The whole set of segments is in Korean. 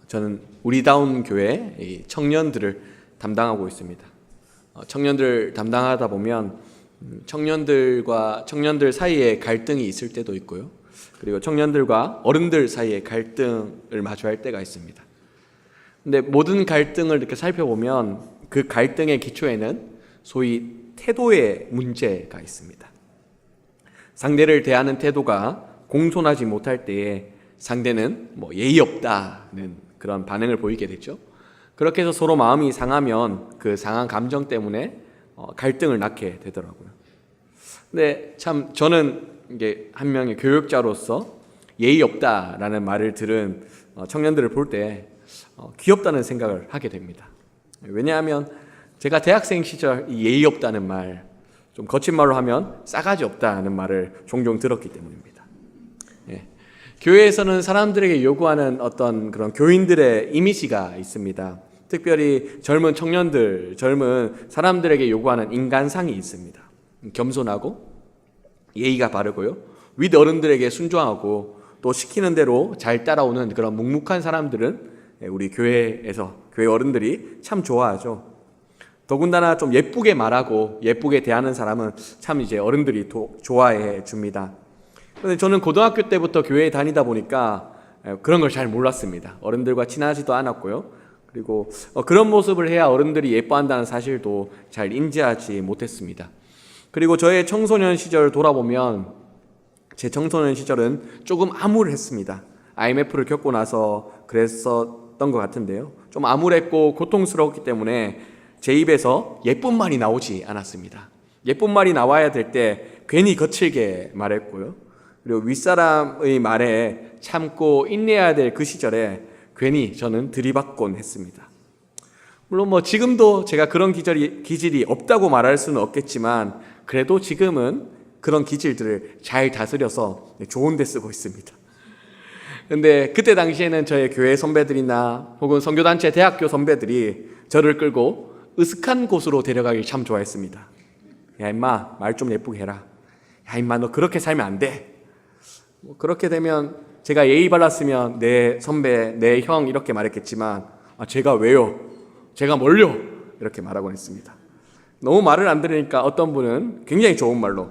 저는 우리다운 교회 청년들을 담당하고 있습니다. 청년들 담당하다 보면 청년들 사이에 갈등이 있을 때도 있고요. 그리고 청년들과 어른들 사이에 갈등을 마주할 때가 있습니다. 근데 모든 갈등을 이렇게 살펴보면 그 갈등의 기초에는 소위 태도의 문제가 있습니다. 상대를 대하는 태도가 공손하지 못할 때에 상대는 예의 없다는 그런 반응을 보이게 되죠. 그렇게 해서 서로 마음이 상하면 그 상한 감정 때문에 갈등을 낳게 되더라고요. 근데 참 저는 이게 한 명의 교육자로서 예의 없다라는 말을 들은 청년들을 볼 때 귀엽다는 생각을 하게 됩니다. 왜냐하면 제가 대학생 시절 이 예의 없다는 말, 좀 거친 말로 하면 싸가지 없다는 말을 종종 들었기 때문입니다. 교회에서는 사람들에게 요구하는 어떤 그런 교인들의 이미지가 있습니다. 특별히 젊은 청년들, 젊은 사람들에게 요구하는 인간상이 있습니다. 겸손하고 예의가 바르고요, 윗 어른들에게 순종하고 또 시키는 대로 잘 따라오는 그런 묵묵한 사람들은 우리 교회에서 교회 어른들이 참 좋아하죠. 더군다나 좀 예쁘게 말하고 예쁘게 대하는 사람은 참 이제 어른들이 좋아해 줍니다. 그런데 저는 고등학교 때부터 교회에 다니다 보니까 그런 걸 잘 몰랐습니다. 어른들과 친하지도 않았고요. 그리고 그런 모습을 해야 어른들이 예뻐한다는 사실도 잘 인지하지 못했습니다. 그리고 저의 청소년 시절을 돌아보면 제 청소년 시절은 조금 암울했습니다. IMF를 겪고 나서 그랬었던 것 같은데요. 좀 암울했고 고통스러웠기 때문에 제 입에서 예쁜 말이 나오지 않았습니다. 예쁜 말이 나와야 될 때 괜히 거칠게 말했고요. 그리고 윗사람의 말에 참고 인내해야 될 그 시절에 괜히 저는 들이받곤 했습니다. 물론 지금도 제가 그런 기질이 없다고 말할 수는 없겠지만 그래도 지금은 그런 기질들을 잘 다스려서 좋은 데 쓰고 있습니다. 근데 그때 당시에는 저의 교회 선배들이나 혹은 선교단체 대학교 선배들이 저를 끌고 으슥한 곳으로 데려가길 참 좋아했습니다. 야 임마, 말 좀 예쁘게 해라. 야 임마, 너 그렇게 살면 안 돼. 그렇게 되면 제가 예의 발랐으면 내 선배, 내 형 이렇게 말했겠지만 제가 왜요? 제가 뭘요? 이렇게 말하곤 했습니다. 너무 말을 안 들으니까 어떤 분은 굉장히 좋은 말로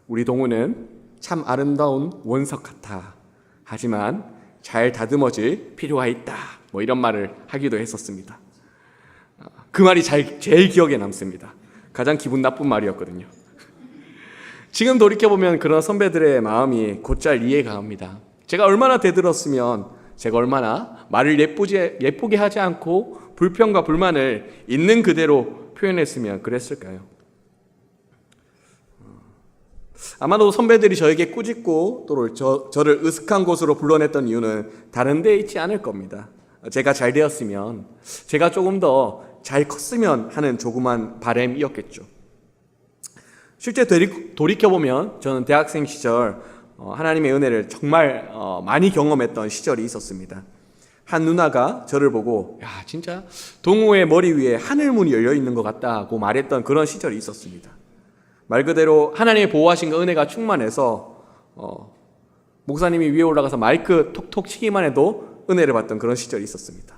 우리 동우는 참 아름다운 원석 같아. 하지만 잘 다듬어질 필요가 있다. 이런 말을 하기도 했었습니다. 그 말이 제일 기억에 남습니다. 가장 기분 나쁜 말이었거든요. 지금 돌이켜보면 그런 선배들의 마음이 곧잘 이해가 갑니다. 제가 얼마나 대들었으면 제가 얼마나 말을 예쁘게 하지 않고 불평과 불만을 있는 그대로 표현했으면 그랬을까요? 아마도 선배들이 저에게 꾸짖고 또 저를 으슥한 곳으로 불러냈던 이유는 다른 데 있지 않을 겁니다. 제가 잘 되었으면, 제가 조금 더 잘 컸으면 하는 조그만 바람이었겠죠. 실제 돌이켜보면 저는 대학생 시절 하나님의 은혜를 정말 많이 경험했던 시절이 있었습니다. 한 누나가 저를 보고 야 진짜 동우의 머리 위에 하늘문이 열려있는 것 같다고 말했던 그런 시절이 있었습니다. 말 그대로 하나님의 보호하신 그 은혜가 충만해서 목사님이 위에 올라가서 마이크 톡톡 치기만 해도 은혜를 받던 그런 시절이 있었습니다.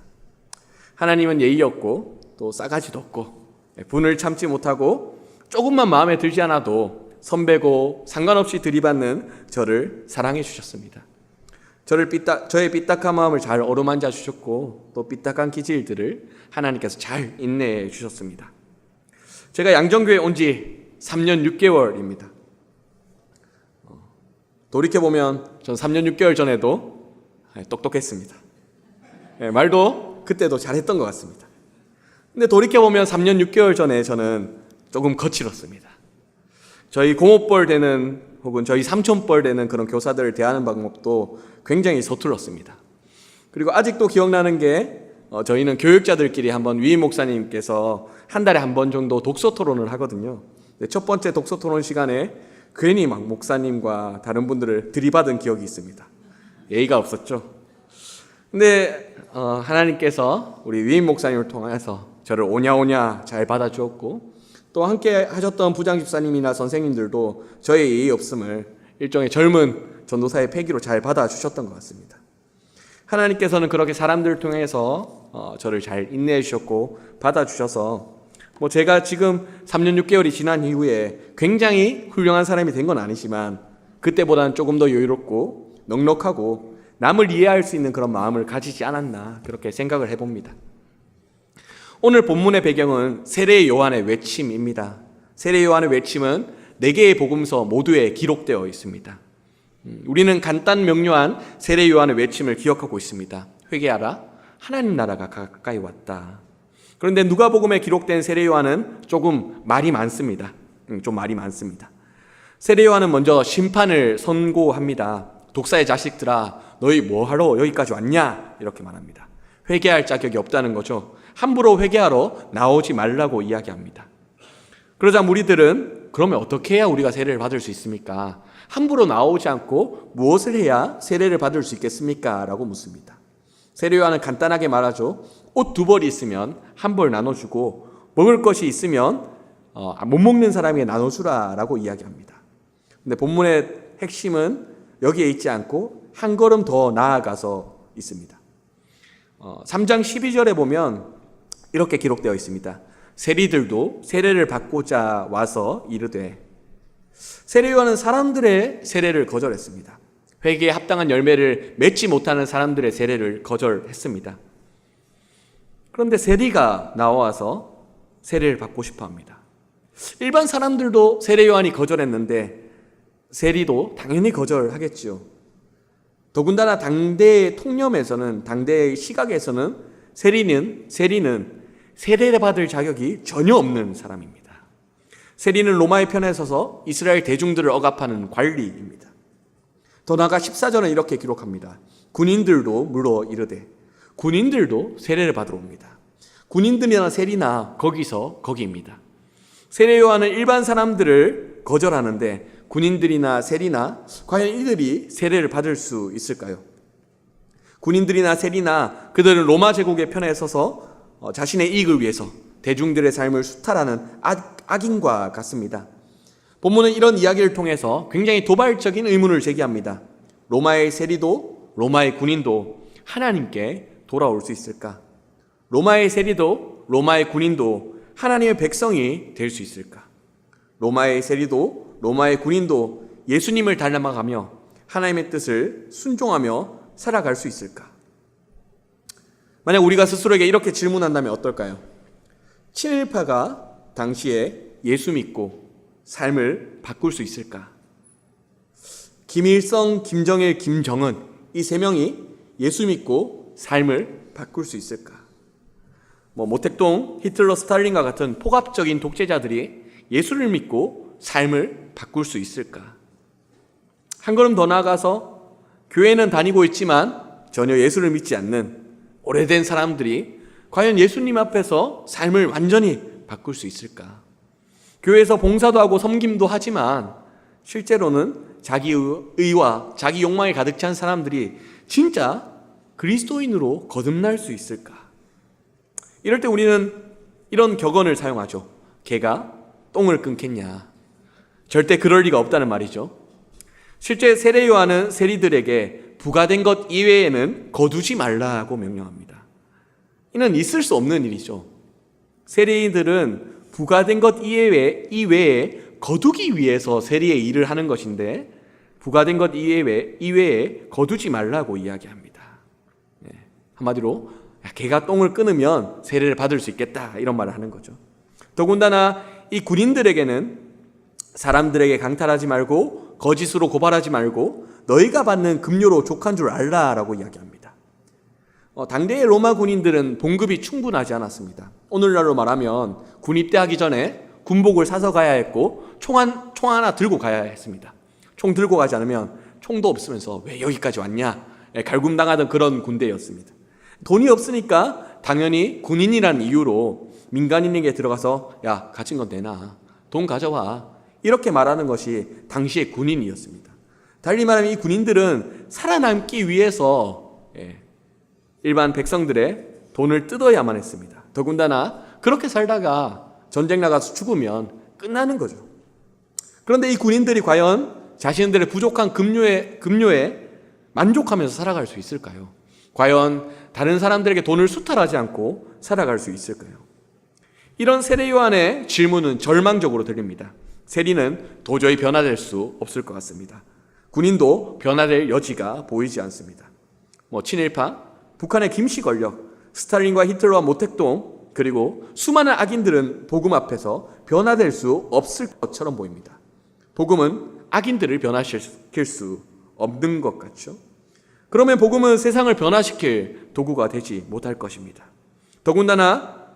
하나님은 예의 없고 또 싸가지도 없고 분을 참지 못하고 조금만 마음에 들지 않아도 선배고 상관없이 들이받는 저를 사랑해 주셨습니다. 저의 삐딱한 마음을 잘 어루만져 주셨고 또 삐딱한 기질들을 하나님께서 잘 인내해 주셨습니다. 제가 양정교회 온 지 3년 6개월입니다. 돌이켜보면 전 3년 6개월 전에도 똑똑했습니다. 말도 그때도 잘했던 것 같습니다. 근데 돌이켜보면 3년 6개월 전에 저는 조금 거칠었습니다. 저희 고모뻘 되는 혹은 저희 삼촌뻘 되는 그런 교사들을 대하는 방법도 굉장히 서툴렀습니다. 그리고 아직도 기억나는 게 저희는 교육자들끼리 한번 위임 목사님께서 한 달에 한 번 정도 독서 토론을 하거든요. 첫 번째 독서 토론 시간에 괜히 목사님과 다른 분들을 들이받은 기억이 있습니다. 예의가 없었죠. 근데 하나님께서 우리 위임 목사님을 통해서 저를 오냐오냐 잘 받아주었고 또 함께 하셨던 부장집사님이나 선생님들도 저의 예의 없음을 일종의 젊은 전도사의 패기로 잘 받아주셨던 것 같습니다. 하나님께서는 그렇게 사람들을 통해서 저를 잘 인내해 주셨고 받아주셔서 제가 지금 3년 6개월이 지난 이후에 굉장히 훌륭한 사람이 된 건 아니지만 그때보다는 조금 더 여유롭고 넉넉하고 남을 이해할 수 있는 그런 마음을 가지지 않았나 그렇게 생각을 해봅니다. 오늘 본문의 배경은 세례 요한의 외침입니다. 세례 요한의 외침은 4개의 복음서 모두에 기록되어 있습니다. 우리는 간단 명료한 세례 요한의 외침을 기억하고 있습니다. 회개하라, 하나님 나라가 가까이 왔다. 그런데 누가복음에 기록된 세례 요한은 조금 말이 많습니다. 좀 말이 많습니다. 세례 요한은 먼저 심판을 선고합니다. 독사의 자식들아, 너희 뭐하러 여기까지 왔냐? 이렇게 말합니다. 회개할 자격이 없다는 거죠. 함부로 회개하러 나오지 말라고 이야기합니다. 그러자 무리들은 그러면 어떻게 해야 우리가 세례를 받을 수 있습니까? 함부로 나오지 않고 무엇을 해야 세례를 받을 수 있겠습니까? 라고 묻습니다. 세례 요한은 간단하게 말하죠. 옷 2벌이 있으면 1벌 나눠주고 먹을 것이 있으면 못 먹는 사람에게 나눠주라 라고 이야기합니다. 근데 본문의 핵심은 여기에 있지 않고 한 걸음 더 나아가서 있습니다. 3장 12절에 보면 이렇게 기록되어 있습니다. 세리들도 세례를 받고자 와서 이르되, 세례 요한은 사람들의 세례를 거절했습니다. 회개에 합당한 열매를 맺지 못하는 사람들의 세례를 거절했습니다. 그런데 세리가 나와서 세례를 받고 싶어 합니다. 일반 사람들도 세례 요한이 거절했는데 세리도 당연히 거절하겠지요. 더군다나 당대의 통념에서는, 당대의 시각에서는 세리는 세례를 받을 자격이 전혀 없는 사람입니다. 세리는 로마의 편에 서서 이스라엘 대중들을 억압하는 관리입니다. 더 나아가 14절은 이렇게 기록합니다. 군인들도 물어 이르되, 군인들도 세례를 받으러 옵니다. 군인들이나 세리나 거기입니다. 세례 요한은 일반 사람들을 거절하는데 군인들이나 세리나 과연 이들이 세례를 받을 수 있을까요? 군인들이나 세리나 그들은 로마 제국의 편에 서서 자신의 이익을 위해서 대중들의 삶을 수탈하는 악인과 같습니다. 본문은 이런 이야기를 통해서 굉장히 도발적인 의문을 제기합니다. 로마의 세리도 로마의 군인도 하나님께 돌아올 수 있을까? 로마의 세리도 로마의 군인도 하나님의 백성이 될 수 있을까? 로마의 세리도 로마의 군인도 예수님을 닮아가며 하나님의 뜻을 순종하며 살아갈 수 있을까? 만약 우리가 스스로에게 이렇게 질문한다면 어떨까요? 친일파가 당시에 예수 믿고 삶을 바꿀 수 있을까? 김일성, 김정일, 김정은 이 3명이 예수 믿고 삶을 바꿀 수 있을까? 모택동, 히틀러, 스탈린과 같은 폭압적인 독재자들이 예수를 믿고 삶을 바꿀 수 있을까? 한 걸음 더 나아가서 교회는 다니고 있지만 전혀 예수를 믿지 않는 오래된 사람들이 과연 예수님 앞에서 삶을 완전히 바꿀 수 있을까? 교회에서 봉사도 하고 섬김도 하지만 실제로는 자기 의와 자기 욕망에 가득 찬 사람들이 진짜 그리스도인으로 거듭날 수 있을까? 이럴 때 우리는 이런 격언을 사용하죠. 개가 똥을 끊겠냐? 절대 그럴 리가 없다는 말이죠. 실제 세례 요한은 세리들에게 부과된 것 이외에는 거두지 말라고 명령합니다. 이는 있을 수 없는 일이죠. 세리들은 부과된 것 이외에 거두기 위해서 세리의 일을 하는 것인데 부과된 것 이외에 거두지 말라고 이야기합니다. 한마디로 개가 똥을 끊으면 세례를 받을 수 있겠다 이런 말을 하는 거죠. 더군다나 이 군인들에게는 사람들에게 강탈하지 말고 거짓으로 고발하지 말고 너희가 받는 급료로 족한 줄 알라라고 이야기합니다. 당대의 로마 군인들은 봉급이 충분하지 않았습니다. 오늘날로 말하면 군 입대하기 전에 군복을 사서 가야 했고 총 하나 들고 가야 했습니다. 총 들고 가지 않으면 총도 없으면서 왜 여기까지 왔냐 갈굼당하던 그런 군대였습니다. 돈이 없으니까 당연히 군인이라는 이유로 민간인에게 들어가서 야 갇힌 건 내놔 돈 가져와 이렇게 말하는 것이 당시의 군인이었습니다. 달리 말하면 이 군인들은 살아남기 위해서 일반 백성들의 돈을 뜯어야만 했습니다. 더군다나 그렇게 살다가 전쟁 나가서 죽으면 끝나는 거죠. 그런데 이 군인들이 과연 자신들의 부족한 급료에 만족하면서 살아갈 수 있을까요? 과연 다른 사람들에게 돈을 수탈하지 않고 살아갈 수 있을까요? 이런 세례 요한의 질문은 절망적으로 들립니다. 세리는 도저히 변화될 수 없을 것 같습니다. 군인도 변화될 여지가 보이지 않습니다. 친일파, 북한의 김씨 권력, 스탈린과 히틀러와 모택동, 그리고 수많은 악인들은 복음 앞에서 변화될 수 없을 것처럼 보입니다. 복음은 악인들을 변화시킬 수 없는 것 같죠? 그러면 복음은 세상을 변화시킬 도구가 되지 못할 것입니다. 더군다나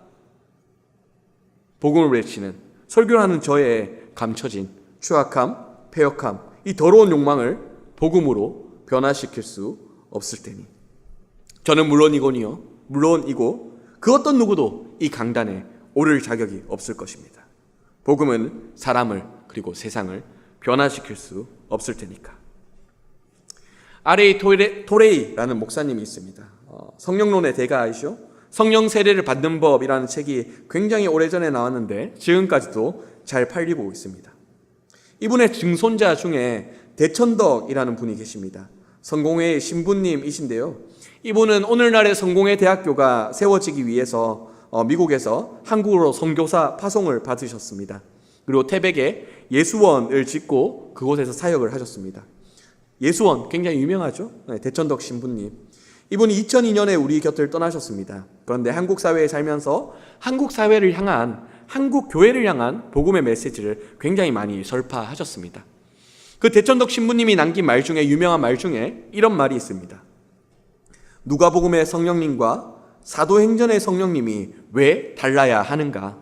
복음을 외치는, 설교를 하는 저의 감춰진 추악함, 패역함, 이 더러운 욕망을 복음으로 변화시킬 수 없을 테니 저는 물론이고 그 어떤 누구도 이 강단에 오를 자격이 없을 것입니다. 복음은 사람을 그리고 세상을 변화시킬 수 없을 테니까. R.A. 토레이라는 목사님이 있습니다. 성령론의 대가이시오. 성령 세례를 받는 법이라는 책이 굉장히 오래전에 나왔는데 지금까지도 잘 팔리고 있습니다. 이분의 증손자 중에 대천덕이라는 분이 계십니다. 성공회의 신부님이신데요. 이분은 오늘날의 성공회 대학교가 세워지기 위해서 미국에서 한국으로 선교사 파송을 받으셨습니다. 그리고 태백에 예수원을 짓고 그곳에서 사역을 하셨습니다. 예수원 굉장히 유명하죠. 대천덕 신부님. 이분이 2002년에 우리 곁을 떠나셨습니다. 그런데 한국 사회에 살면서 한국 사회를 향한, 한국 교회를 향한 복음의 메시지를 굉장히 많이 설파하셨습니다. 그 대천덕 신부님이 남긴 말 중에, 유명한 말 중에 이런 말이 있습니다. 누가복음의 성령님과 사도행전의 성령님이 왜 달라야 하는가?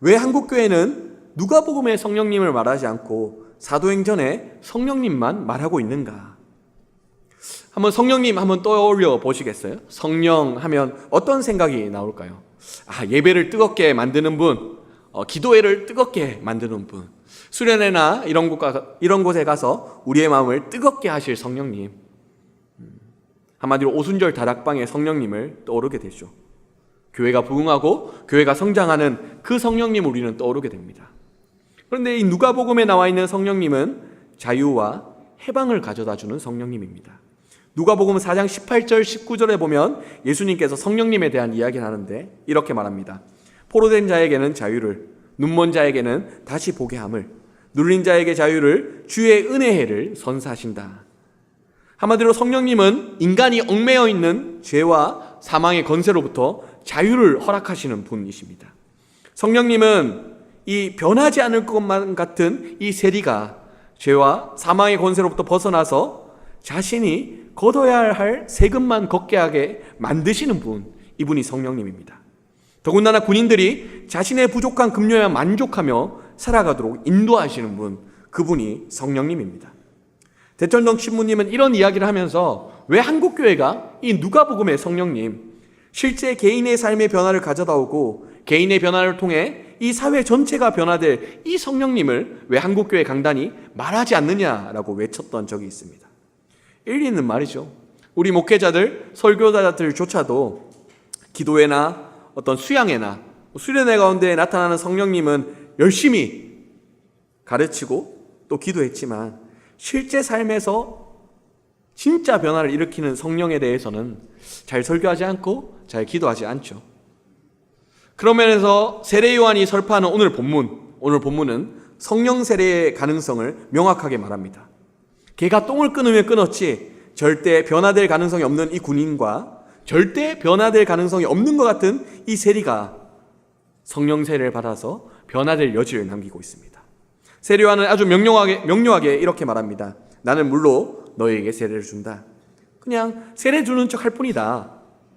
왜 한국교회는 누가복음의 성령님을 말하지 않고 사도행전의 성령님만 말하고 있는가? 한번 성령님 한번 떠올려 보시겠어요? 성령 하면 어떤 생각이 나올까요? 예배를 뜨겁게 만드는 분, 기도회를 뜨겁게 만드는 분, 수련회나 이런 곳에 가서 우리의 마음을 뜨겁게 하실 성령님, 한마디로 오순절 다락방의 성령님을 떠오르게 되죠. 교회가 부흥하고 교회가 성장하는 그 성령님을 우리는 떠오르게 됩니다. 그런데 이 누가복음에 나와 있는 성령님은 자유와 해방을 가져다주는 성령님입니다. 누가복음 4장 18절 19절에 보면 예수님께서 성령님에 대한 이야기를 하는데 이렇게 말합니다. 포로된 자에게는 자유를, 눈먼 자에게는 다시 보게 함을, 눌린 자에게 자유를, 주의 은혜를 선사하신다. 한마디로 성령님은 인간이 얽매여 있는 죄와 사망의 권세로부터 자유를 허락하시는 분이십니다. 성령님은 이 변하지 않을 것만 같은 이 세리가 죄와 사망의 권세로부터 벗어나서 자신이 걷어야 할 세금만 걷게 하게 만드시는 분, 이분이 성령님입니다. 더군다나 군인들이 자신의 부족한 급료에 만족하며 살아가도록 인도하시는 분, 그분이 성령님입니다. 대천덕 신부님은 이런 이야기를 하면서 왜 한국교회가 이 누가복음의 성령님, 실제 개인의 삶의 변화를 가져다 오고 개인의 변화를 통해 이 사회 전체가 변화될 이 성령님을 왜 한국교회 강단이 말하지 않느냐라고 외쳤던 적이 있습니다. 일리 있는 말이죠. 우리 목회자들, 설교자들조차도 기도회나 어떤 수양회나 수련회 가운데 나타나는 성령님은 열심히 가르치고 또 기도했지만 실제 삶에서 진짜 변화를 일으키는 성령에 대해서는 잘 설교하지 않고 잘 기도하지 않죠. 그런 면에서 세례 요한이 설파하는 오늘 본문은 성령 세례의 가능성을 명확하게 말합니다. 개가 똥을 끊으면 끊었지 절대 변화될 가능성이 없는 이 군인과 절대 변화될 가능성이 없는 것 같은 이 세리가 성령 세례를 받아서 변화될 여지를 남기고 있습니다. 세례 요한은 아주 명료하게 이렇게 말합니다. 나는 물로 너희에게 세례를 준다. 그냥 세례 주는 척 할 뿐이다.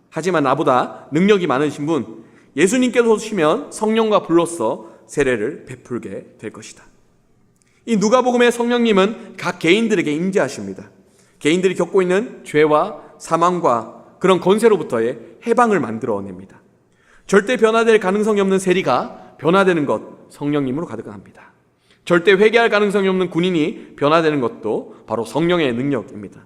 하지만 나보다 능력이 많으신 분, 예수님께서 오시면 성령과 불로써 세례를 베풀게 될 것이다. 이 누가복음의 성령님은 각 개인들에게 임재하십니다. 개인들이 겪고 있는 죄와 사망과 그런 권세로부터의 해방을 만들어냅니다. 절대 변화될 가능성이 없는 세리가 변화되는 것, 성령님으로 가득합니다. 절대 회개할 가능성이 없는 군인이 변화되는 것도 바로 성령의 능력입니다.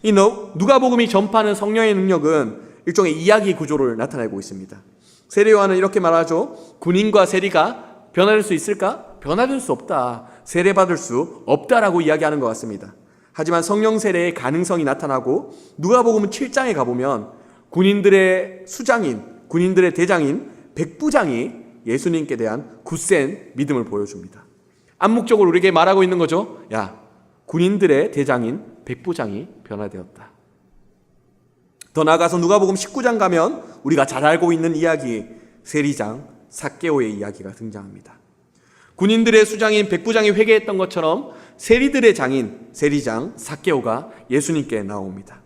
이 누가복음이 전파하는 성령의 능력은 일종의 이야기 구조를 나타내고 있습니다. 세례 요한은 이렇게 말하죠. 군인과 세리가 변화될 수 있을까? 변화될 수 없다. 세례받을 수 없다라고 이야기하는 것 같습니다. 하지만 성령 세례의 가능성이 나타나고 누가복음 7장에 가보면 군인들의 수장인, 군인들의 대장인 백부장이 예수님께 대한 굳센 믿음을 보여줍니다. 암묵적으로 우리에게 말하고 있는 거죠. 야, 군인들의 대장인 백부장이 변화되었다. 더 나아가서 누가복음 19장 가면 우리가 잘 알고 있는 이야기, 세리장 삭개오의 이야기가 등장합니다. 군인들의 수장인 백부장이 회개했던 것처럼 세리들의 장인 세리장 삭개오가 예수님께 나옵니다.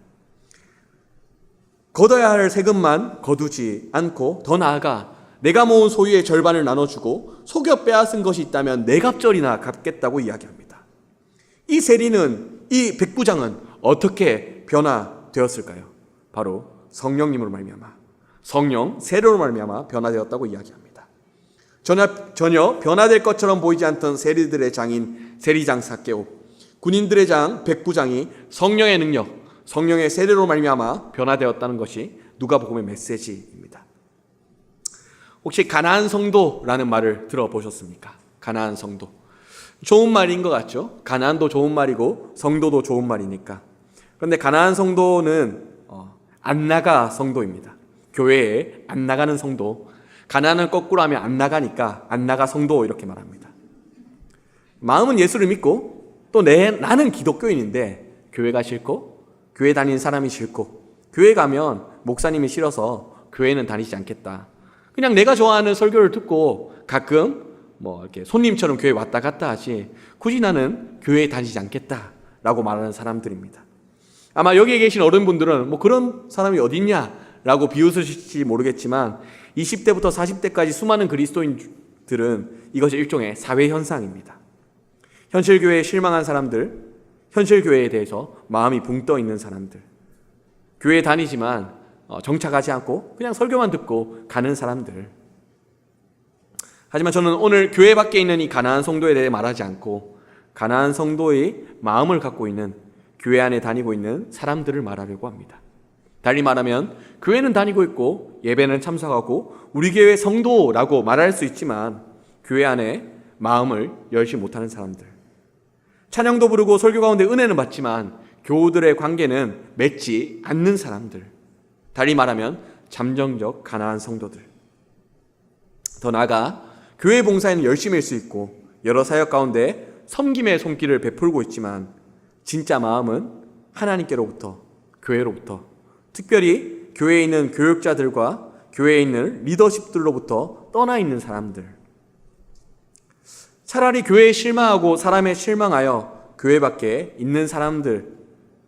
걷어야 할 세금만 거두지 않고 더 나아가 내가 모은 소유의 절반을 나눠주고 속여 빼앗은 것이 있다면 네 갑절이나 갚겠다고 이야기합니다. 이 세리는, 이 백부장은 어떻게 변화되었을까요? 바로 성령님으로 말미암아, 성령 세례로 말미암아 변화되었다고 이야기합니다. 전혀 변화될 것처럼 보이지 않던 세리들의 장인 세리장 삭개오, 군인들의 장 백부장이 성령의 능력, 성령의 세례로 말미암아 변화되었다는 것이 누가복음의 메시지입니다. 혹시 가나안 성도라는 말을 들어보셨습니까? 가나안 성도. 좋은 말인 것 같죠? 가나안도 좋은 말이고 성도도 좋은 말이니까. 그런데 가나안 성도는 안 나가 성도입니다. 교회에 안 나가는 성도. 가나안은 거꾸로 하면 안 나가니까 안 나가 성도 이렇게 말합니다. 마음은 예수를 믿고 또 나는 기독교인인데 교회가 싫고 교회 다니는 사람이 싫고 교회 가면 목사님이 싫어서 교회는 다니지 않겠다. 그냥 내가 좋아하는 설교를 듣고 가끔 이렇게 손님처럼 교회 왔다 갔다 하지 굳이 나는 교회에 다니지 않겠다라고 말하는 사람들입니다. 아마 여기에 계신 어른분들은 그런 사람이 어딨냐라고 비웃으실지 모르겠지만 20대부터 40대까지 수많은 그리스도인들은 이것이 일종의 사회 현상입니다. 현실교회에 실망한 사람들, 현실교회에 대해서 마음이 붕 떠 있는 사람들, 교회에 다니지만 정착하지 않고 그냥 설교만 듣고 가는 사람들. 하지만 저는 오늘 교회 밖에 있는 이 가나안 성도에 대해 말하지 않고 가나안 성도의 마음을 갖고 있는 교회 안에 다니고 있는 사람들을 말하려고 합니다. 달리 말하면 교회는 다니고 있고 예배는 참석하고 우리 교회 성도라고 말할 수 있지만 교회 안에 마음을 열지 못하는 사람들, 찬양도 부르고 설교 가운데 은혜는 받지만 교우들의 관계는 맺지 않는 사람들, 달리 말하면 잠정적 가나안 성도들. 더 나아가 교회 봉사에는 열심일 수 있고 여러 사역 가운데 섬김의 손길을 베풀고 있지만 진짜 마음은 하나님께로부터, 교회로부터, 특별히 교회에 있는 교육자들과 교회에 있는 리더십들로부터 떠나 있는 사람들. 차라리 교회에 실망하고 사람에 실망하여 교회 밖에 있는 사람들,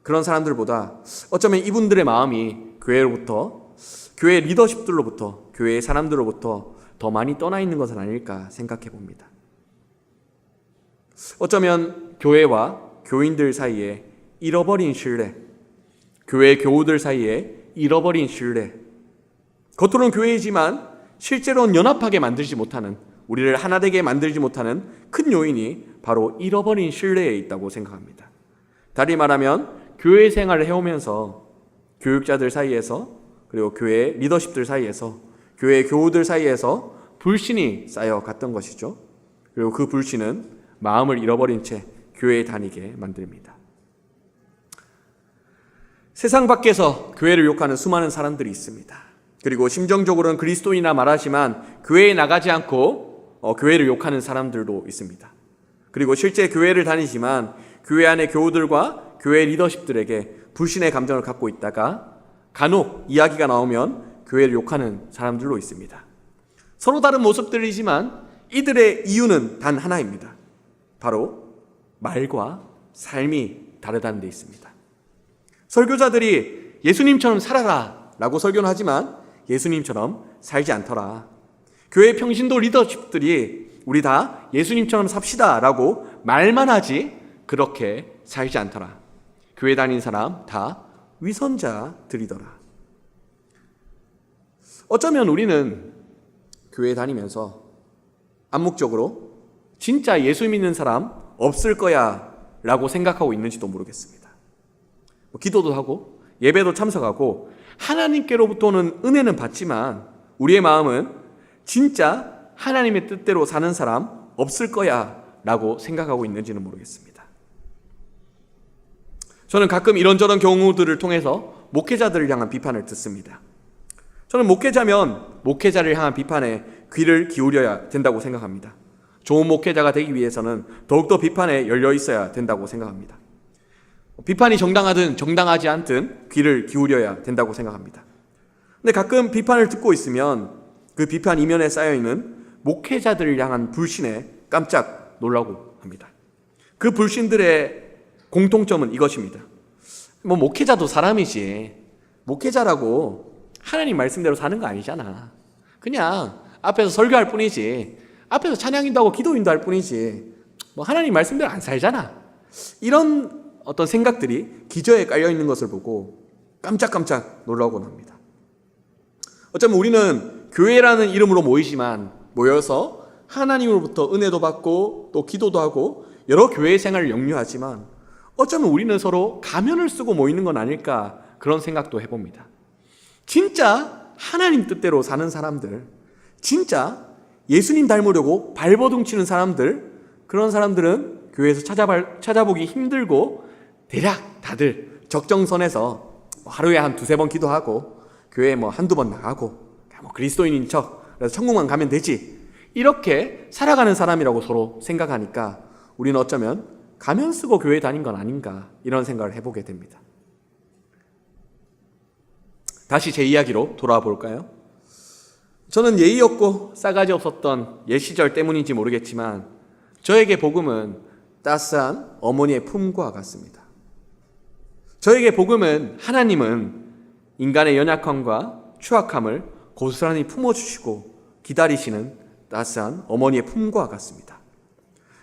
그런 사람들보다 어쩌면 이분들의 마음이 교회로부터, 교회 리더십들로부터, 교회의 사람들로부터 더 많이 떠나 있는 것은 아닐까 생각해 봅니다. 어쩌면 교회와 교인들 사이에 잃어버린 신뢰, 교회 교우들 사이에 잃어버린 신뢰, 겉으로는 교회이지만 실제로는 연합하게 만들지 못하는, 우리를 하나 되게 만들지 못하는 큰 요인이 바로 잃어버린 신뢰에 있다고 생각합니다. 달리 말하면 교회 생활을 해오면서 교육자들 사이에서, 그리고 교회 리더십들 사이에서, 교회 교우들 사이에서 불신이 쌓여갔던 것이죠. 그리고 그 불신은 마음을 잃어버린 채 교회에 다니게 만듭니다. 세상 밖에서 교회를 욕하는 수많은 사람들이 있습니다. 그리고 심정적으로는 그리스도인이라 말하지만 교회에 나가지 않고 교회를 욕하는 사람들도 있습니다. 그리고 실제 교회를 다니지만 교회 안의 교우들과 교회 리더십들에게 불신의 감정을 갖고 있다가 간혹 이야기가 나오면 교회를 욕하는 사람들도 있습니다. 서로 다른 모습들이지만 이들의 이유는 단 하나입니다. 바로 말과 삶이 다르다는 데 있습니다. 설교자들이 예수님처럼 살아라 라고 설교는 하지만 예수님처럼 살지 않더라. 교회 평신도 리더십들이 우리 다 예수님처럼 삽시다 라고 말만 하지 그렇게 살지 않더라. 교회 다닌 사람 다 위선자들이더라. 어쩌면 우리는 교회 다니면서 암묵적으로 진짜 예수 믿는 사람 없을 거야 라고 생각하고 있는지도 모르겠습니다. 기도도 하고 예배도 참석하고 하나님께로부터는 은혜는 받지만 우리의 마음은 진짜 하나님의 뜻대로 사는 사람 없을 거야 라고 생각하고 있는지는 모르겠습니다. 저는 가끔 이런저런 경우들을 통해서 목회자들을 향한 비판을 듣습니다. 저는 목회자면 목회자를 향한 비판에 귀를 기울여야 된다고 생각합니다. 좋은 목회자가 되기 위해서는 더욱더 비판에 열려 있어야 된다고 생각합니다. 비판이 정당하든 정당하지 않든 귀를 기울여야 된다고 생각합니다. 근데 가끔 비판을 듣고 있으면 그 비판 이면에 쌓여있는 목회자들을 향한 불신에 깜짝 놀라고 합니다. 그 불신들의 공통점은 이것입니다. 목회자도 사람이지, 목회자라고 하나님 말씀대로 사는 거 아니잖아. 그냥 앞에서 설교할 뿐이지, 앞에서 찬양인도 하고 기도인도 할 뿐이지, 하나님 말씀대로 안 살잖아. 이런 어떤 생각들이 기저에 깔려있는 것을 보고 깜짝깜짝 놀라곤 합니다. 어쩌면 우리는 교회라는 이름으로 모여서 하나님으로부터 은혜도 받고 또 기도도 하고 여러 교회 생활을 영유하지만 어쩌면 우리는 서로 가면을 쓰고 모이는 건 아닐까, 그런 생각도 해봅니다. 진짜 하나님 뜻대로 사는 사람들, 진짜 예수님 닮으려고 발버둥 치는 사람들, 그런 사람들은 교회에서 찾아보기 힘들고 대략 다들 적정선에서 하루에 한 두세 번 기도하고 교회에 한두 번 나가고 그리스도인인 척, 그래서 천국만 가면 되지, 이렇게 살아가는 사람이라고 서로 생각하니까 우리는 어쩌면 가면 쓰고 교회 다닌 건 아닌가, 이런 생각을 해보게 됩니다. 다시 제 이야기로 돌아와 볼까요? 저는 예의 없고 싸가지 없었던 옛 시절 때문인지 모르겠지만 저에게 복음은 따스한 어머니의 품과 같습니다. 저에게 복음은 하나님은 인간의 연약함과 추악함을 고스란히 품어주시고 기다리시는 따스한 어머니의 품과 같습니다.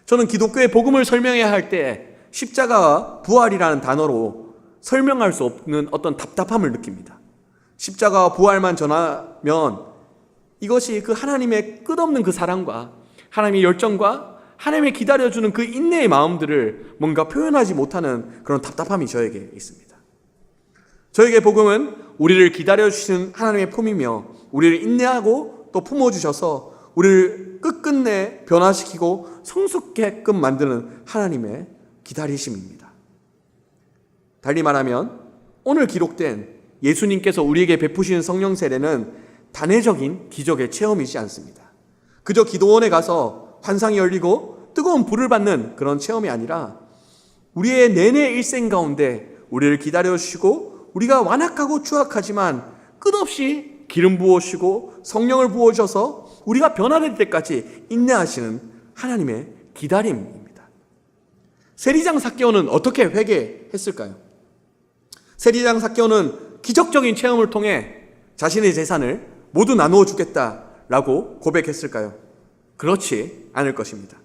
저는 기독교의 복음을 설명해야 할 때 십자가와 부활이라는 단어로 설명할 수 없는 어떤 답답함을 느낍니다. 십자가와 부활만 전하면 이것이 그 하나님의 끝없는 그 사랑과 하나님의 열정과 하나님의 기다려주는 그 인내의 마음들을 뭔가 표현하지 못하는 그런 답답함이 저에게 있습니다. 저에게 복음은 우리를 기다려주시는 하나님의 품이며 우리를 인내하고 또 품어주셔서 우리를 끝끝내 변화시키고 성숙게끔 만드는 하나님의 기다리심입니다. 달리 말하면 오늘 기록된 예수님께서 우리에게 베푸시는 성령 세례는 단회적인 기적의 체험이지 않습니다. 그저 기도원에 가서 환상이 열리고 뜨거운 불을 받는 그런 체험이 아니라 우리의 내내 일생 가운데 우리를 기다려주시고 우리가 완악하고 추악하지만 끝없이 기름 부어주시고 성령을 부어주셔서 우리가 변화될 때까지 인내하시는 하나님의 기다림입니다. 세리장 삭개오는 어떻게 회개했을까요? 세리장 삭개오는 기적적인 체험을 통해 자신의 재산을 모두 나누어 주겠다라고 고백했을까요? 그렇지 않을 것입니다.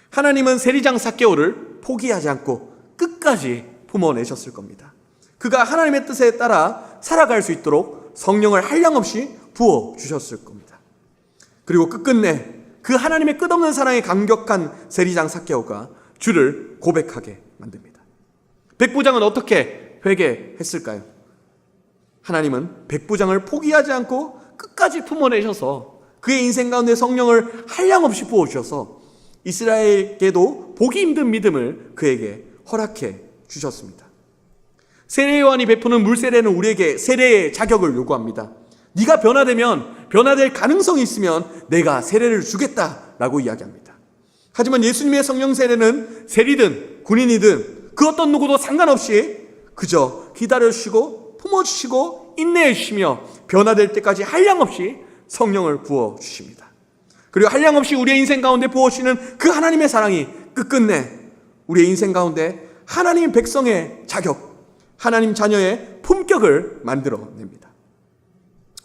하나님은 세리장 삭개오를 포기하지 않고 끝까지 품어내셨을 겁니다. 그가 하나님의 뜻에 따라 살아갈 수 있도록 성령을 한량없이 부어주셨을 겁니다. 그리고 끝끝내 그 하나님의 끝없는 사랑에 감격한 세리장 삭개오가 주를 고백하게 만듭니다. 백부장은 어떻게 회개했을까요? 하나님은 백부장을 포기하지 않고 끝까지 품어내셔서 그의 인생 가운데 성령을 한량없이 부어주셔서 이스라엘에게도 보기 힘든 믿음을 그에게 허락해 주셨습니다. 세례요한이 베푸는 물세례는 우리에게 세례의 자격을 요구합니다. 네가 변화되면, 변화될 가능성이 있으면 내가 세례를 주겠다라고 이야기합니다. 하지만 예수님의 성령 세례는 세리든 군인이든 그 어떤 누구도 상관없이 그저 기다려주시고 품어주시고 인내해주시며 변화될 때까지 한량없이 성령을 부어주십니다. 그리고 한량없이 우리의 인생 가운데 부어주시는 그 하나님의 사랑이 끝끝내 우리의 인생 가운데 하나님 백성의 자격, 하나님 자녀의 품격을 만들어냅니다.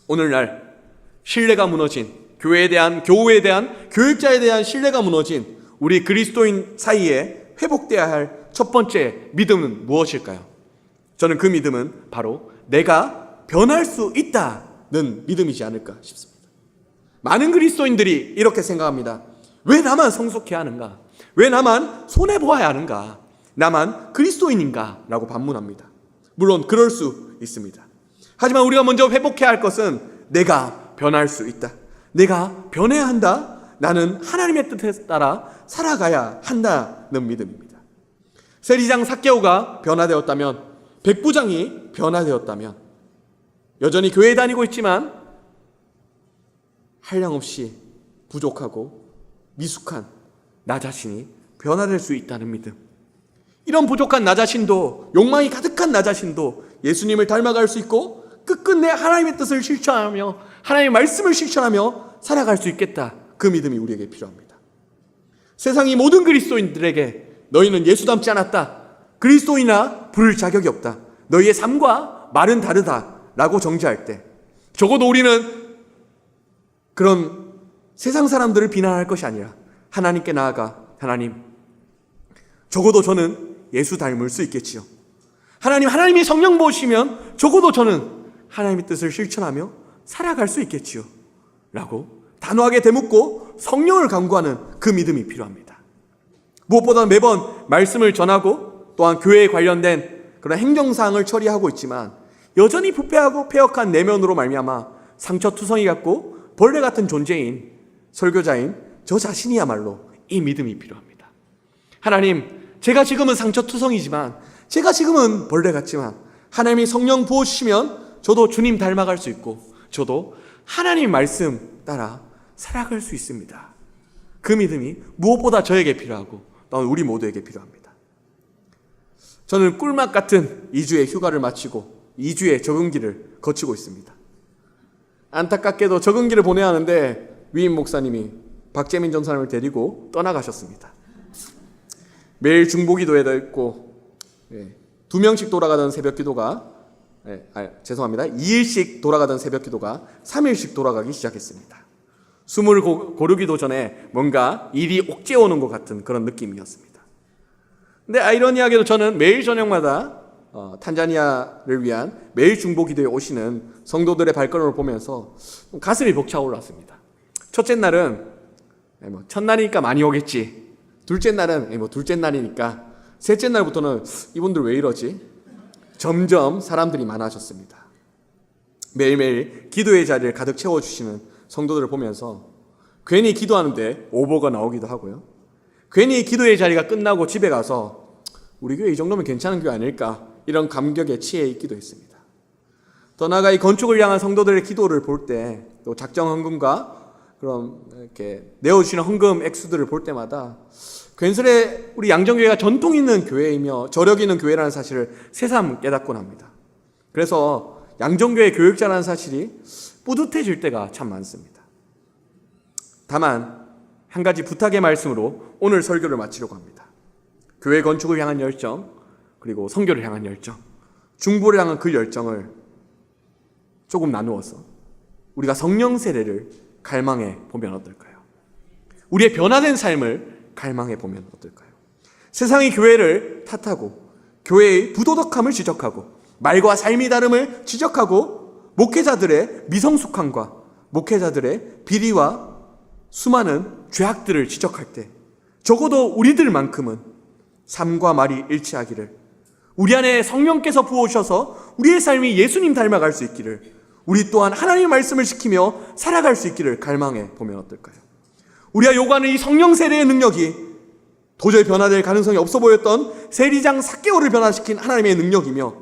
오늘날 신뢰가 무너진 교회에 대한 교육자에 대한 신뢰가 무너진 우리 그리스도인 사이에 회복돼야 할 첫 번째 믿음은 무엇일까요? 저는 그 믿음은 바로 내가 변할 수 있다는 믿음이지 않을까 싶습니다. 많은 그리스도인들이 이렇게 생각합니다. 왜 나만 성숙해야 하는가? 왜 나만 손해보아야 하는가? 나만 그리스도인인가? 라고 반문합니다. 물론 그럴 수 있습니다. 하지만 우리가 먼저 회복해야 할 것은 내가 변할 수 있다. 내가 변해야 한다. 나는 하나님의 뜻에 따라 살아가야 한다는 믿음입니다. 세리장 삭개오가 변화되었다면, 백부장이 변화되었다면, 여전히 교회에 다니고 있지만 한량없이 부족하고 미숙한 나 자신이 변화될 수 있다는 믿음. 이런 부족한 나 자신도, 욕망이 가득한 나 자신도 예수님을 닮아갈 수 있고 끝끝내 하나님의 뜻을 실천하며 하나님의 말씀을 실천하며 살아갈 수 있겠다. 그 믿음이 우리에게 필요합니다. 세상이 모든 그리스도인들에게 너희는 예수 닮지 않았다, 그리스도인이나 부를 자격이 없다, 너희의 삶과 말은 다르다 라고 정죄할 때, 적어도 우리는 그런 세상 사람들을 비난할 것이 아니라 하나님께 나아가, 하나님, 적어도 저는 예수 닮을 수 있겠지요. 하나님이 성령 부으시면 적어도 저는 하나님의 뜻을 실천하며 살아갈 수 있겠지요 라고 단호하게 되묻고 성령을 간구하는 그 믿음이 필요합니다. 무엇보다 매번 말씀을 전하고 또한 교회에 관련된 그런 행정사항을 처리하고 있지만 여전히 부패하고 패역한 내면으로 말미암아 상처투성이 같고 벌레 같은 존재인 설교자인 저 자신이야말로 이 믿음이 필요합니다. 하나님, 제가 지금은 상처투성이지만, 제가 지금은 벌레 같지만 하나님이 성령 부어주시면 저도 주님 닮아갈 수 있고 저도 하나님 말씀 따라 살아갈 수 있습니다. 그 믿음이 무엇보다 저에게 필요하고 또한 우리 모두에게 필요합니다. 저는 꿀맛 같은 2주의 휴가를 마치고 2주의 적응기를 거치고 있습니다. 안타깝게도 적응기를 보내야 하는데 위임 목사님이 박재민 전사님을 데리고 떠나가셨습니다. 매일 중보기도에도 있고 2명씩 돌아가던 새벽기도가 2일씩 돌아가던 새벽기도가 3일씩 돌아가기 시작했습니다. 숨을 고르기도 전에 뭔가 일이 옥죄오는 것 같은 그런 느낌이었습니다. 근데 아이러니하게도 저는 매일 저녁마다 탄자니아를 위한 매일 중보기도에 오시는 성도들의 발걸음을 보면서 가슴이 벅차올랐습니다. 첫째 날은 첫날이니까 많이 오겠지, 둘째 날은 둘째 날이니까, 셋째 날부터는 이분들 왜 이러지? 점점 사람들이 많아졌습니다. 매일매일 기도의 자리를 가득 채워주시는 성도들을 보면서 괜히 기도하는데 오버가 나오기도 하고요, 괜히 기도의 자리가 끝나고 집에 가서 우리 교회 이 정도면 괜찮은 교회 아닐까, 이런 감격에 취해 있기도 했습니다. 더 나아가 이 건축을 향한 성도들의 기도를 볼 때, 또 작정 헌금과 그런 이렇게 내어주시는 헌금 액수들을 볼 때마다 괜스레 우리 양정교회가 전통 있는 교회이며 저력 있는 교회라는 사실을 새삼 깨닫곤 합니다. 그래서 양정교회 교육자라는 사실이 뿌듯해질 때가 참 많습니다. 다만 한 가지 부탁의 말씀으로 오늘 설교를 마치려고 합니다. 교회 건축을 향한 열정, 그리고 선교를 향한 열정, 중보를 향한 그 열정을 조금 나누어서 우리가 성령 세례를 갈망해 보면 어떨까요? 우리의 변화된 삶을 갈망해 보면 어떨까요? 세상이 교회를 탓하고 교회의 부도덕함을 지적하고 말과 삶이 다름을 지적하고 목회자들의 미성숙함과 목회자들의 비리와 수많은 죄악들을 지적할 때 적어도 우리들만큼은 삶과 말이 일치하기를, 우리 안에 성령께서 부어오셔서 우리의 삶이 예수님 닮아갈 수 있기를, 우리 또한 하나님의 말씀을 지키며 살아갈 수 있기를 갈망해 보면 어떨까요? 우리가 요구하는 이 성령 세례의 능력이 도저히 변화될 가능성이 없어 보였던 세리장 삭개오를 변화시킨 하나님의 능력이며,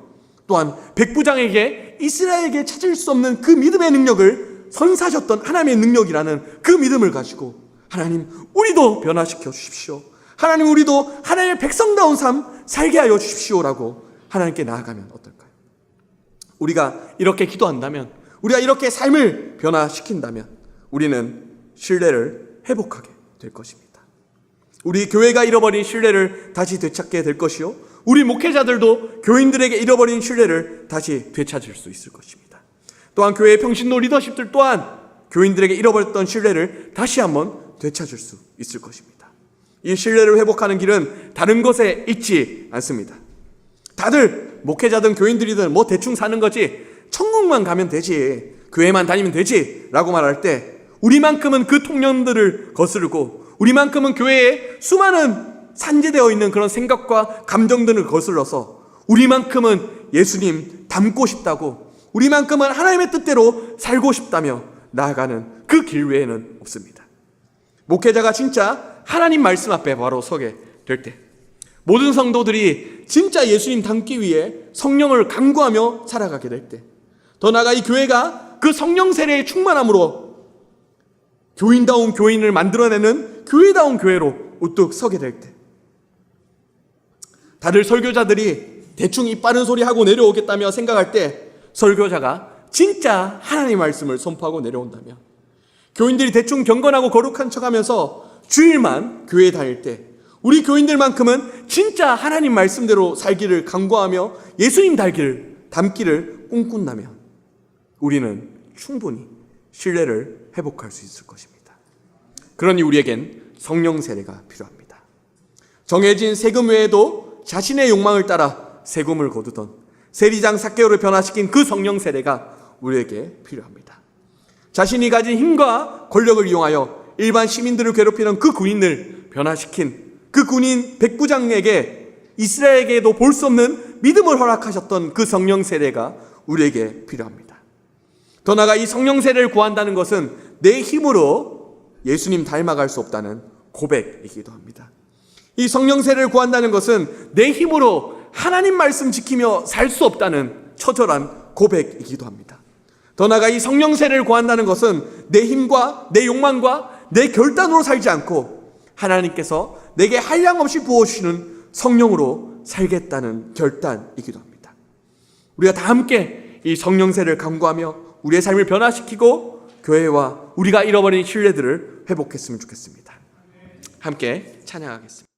또한 백부장에게 이스라엘에게 찾을 수 없는 그 믿음의 능력을 선사하셨던 하나님의 능력이라는 그 믿음을 가지고 하나님, 우리도 변화시켜 주십시오, 하나님, 우리도 하나님의 백성다운 삶 살게 하여 주십시오라고 하나님께 나아가면 어떨까요? 우리가 이렇게 기도한다면, 우리가 이렇게 삶을 변화시킨다면 우리는 신뢰를 회복하게 될 것입니다. 우리 교회가 잃어버린 신뢰를 다시 되찾게 될 것이요, 우리 목회자들도 교인들에게 잃어버린 신뢰를 다시 되찾을 수 있을 것입니다. 또한 교회의 평신도 리더십들 또한 교인들에게 잃어버렸던 신뢰를 다시 한번 되찾을 수 있을 것입니다. 이 신뢰를 회복하는 길은 다른 것에 있지 않습니다. 다들 목회자든 교인들이든 뭐 대충 사는 거지, 천국만 가면 되지, 교회만 다니면 되지 라고 말할 때 우리만큼은 그 통념들을 거스르고 우리만큼은 교회에 수많은 산재되어 있는 그런 생각과 감정들을 거슬러서 우리만큼은 예수님 닮고 싶다고, 우리만큼은 하나님의 뜻대로 살고 싶다며 나아가는 그 길 외에는 없습니다. 목회자가 진짜 하나님 말씀 앞에 바로 서게 될 때, 모든 성도들이 진짜 예수님 닮기 위해 성령을 간구하며 살아가게 될 때, 더 나아가 이 교회가 그 성령 세례의 충만함으로 교인다운 교인을 만들어내는 교회다운 교회로 우뚝 서게 될 때, 다들 설교자들이 대충 입 바른 소리 하고 내려오겠다며 생각할 때 설교자가 진짜 하나님의 말씀을 선포하고 내려온다면, 교인들이 대충 경건하고 거룩한 척하면서 주일만 교회에 다닐 때 우리 교인들만큼은 진짜 하나님 말씀대로 살기를 간구하며 예수님 닮기를 꿈꾼다면 우리는 충분히 신뢰를 회복할 수 있을 것입니다. 그러니 우리에겐 성령 세례가 필요합니다. 정해진 세금 외에도 자신의 욕망을 따라 세금을 거두던 세리장 삭개오를 변화시킨 그 성령 세례가 우리에게 필요합니다. 자신이 가진 힘과 권력을 이용하여 일반 시민들을 괴롭히는 그 군인을 변화시킨 그 군인 백부장에게 이스라엘에게도 볼 수 없는 믿음을 허락하셨던 그 성령 세례가 우리에게 필요합니다. 더 나아가 이 성령 세례를 구한다는 것은 내 힘으로 예수님 닮아갈 수 없다는 고백이기도 합니다. 이 성령 세례를 구한다는 것은 내 힘으로 하나님 말씀 지키며 살 수 없다는 처절한 고백이기도 합니다. 더 나아가 이 성령 세례를 구한다는 것은 내 힘과 내 욕망과 내 결단으로 살지 않고 하나님께서 내게 한량없이 부어주시는 성령으로 살겠다는 결단이기도 합니다. 우리가 다 함께 이 성령 세례를 간구하며 우리의 삶을 변화시키고 교회와 우리가 잃어버린 신뢰들을 회복했으면 좋겠습니다. 함께 찬양하겠습니다.